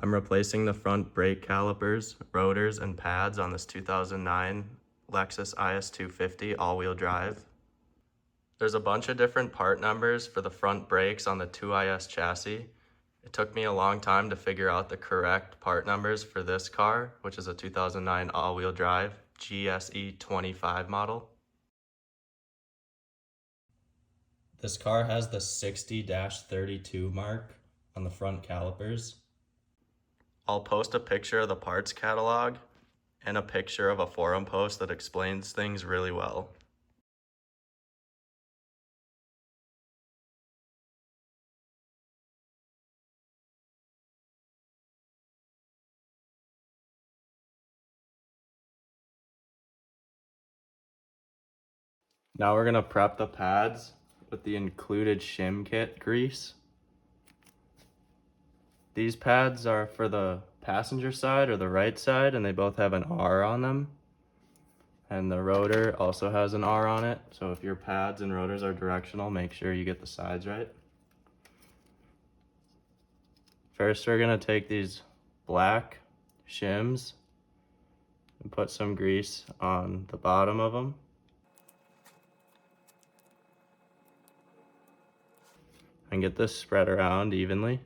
I'm replacing the front brake calipers, rotors, and pads on this 2009 Lexus IS250 all-wheel drive. There's a bunch of different part numbers for the front brakes on the 2IS chassis. It took me a long time to figure out the correct part numbers for this car, which is a 2009 all-wheel drive GSE 25 model. This car has the 60-32 mark on the front calipers. I'll post a picture of the parts catalog and a picture of a forum post that explains things really well. Now we're gonna prep the pads with the included shim kit grease. These pads are for the passenger side or the right side, and they both have an R on them. And the rotor also has an R on it, so if your pads and rotors are directional, make sure you get the sides right. First, we're gonna take these black shims and put some grease on the bottom of them. And get this spread around evenly.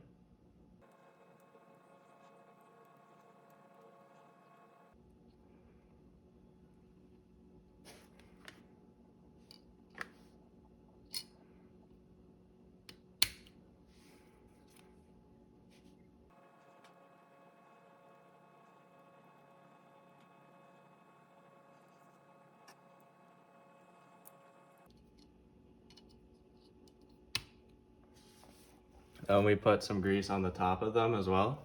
And we put some grease on the top of them as well.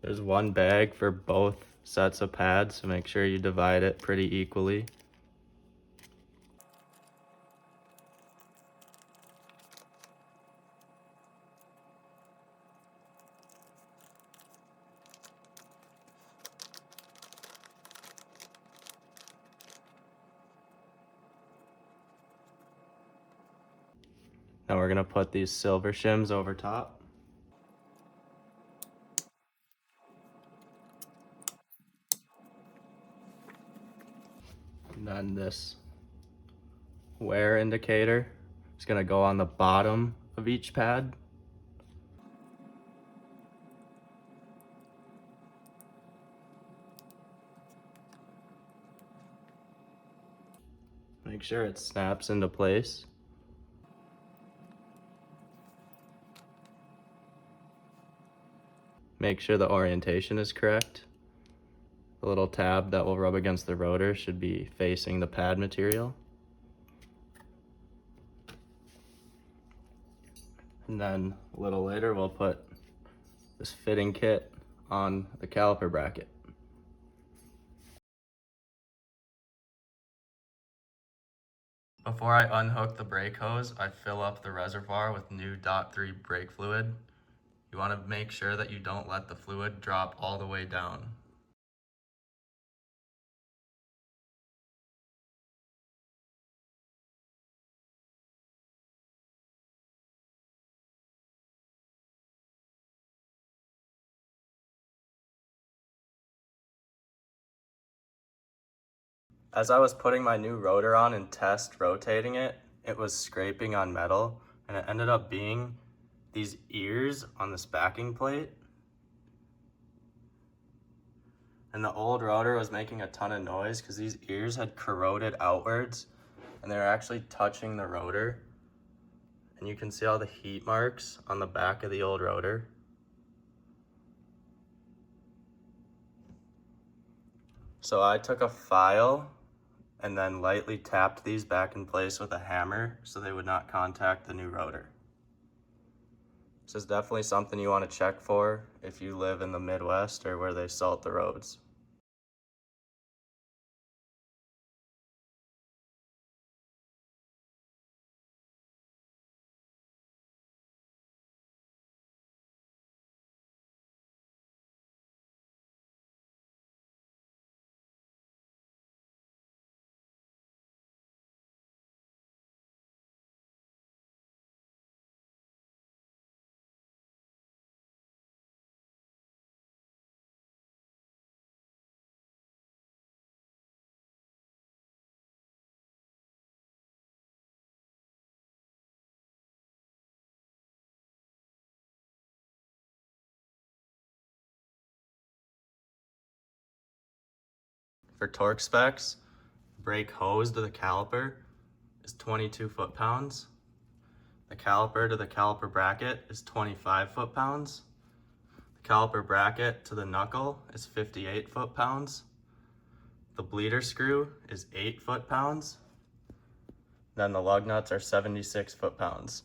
There's one bag for both sets of pads, so make sure you divide it pretty equally. Now we're gonna put these silver shims over top. And then this wear indicator is gonna go on the bottom of each pad. Make sure it snaps into place. Make sure the orientation is correct. The little tab that will rub against the rotor should be facing the pad material. And then a little later, we'll put this fitting kit on the caliper bracket. Before I unhook the brake hose, I fill up the reservoir with new .3 brake fluid. You want to make sure that you don't let the fluid drop all the way down. As I was putting my new rotor on and test rotating it, it was scraping on metal, and it ended up being these ears on this backing plate. And the old rotor was making a ton of noise because these ears had corroded outwards and they were actually touching the rotor. And you can see all the heat marks on the back of the old rotor. So I took a file and then lightly tapped these back in place with a hammer so they would not contact the new rotor. This is definitely something you want to check for if you live in the Midwest or where they salt the roads. For torque specs, brake hose to the caliper is 22 foot-pounds. The caliper to the caliper bracket is 25 foot-pounds. The caliper bracket to the knuckle is 58 foot-pounds. The bleeder screw is 8 foot-pounds. Then the lug nuts are 76 foot-pounds.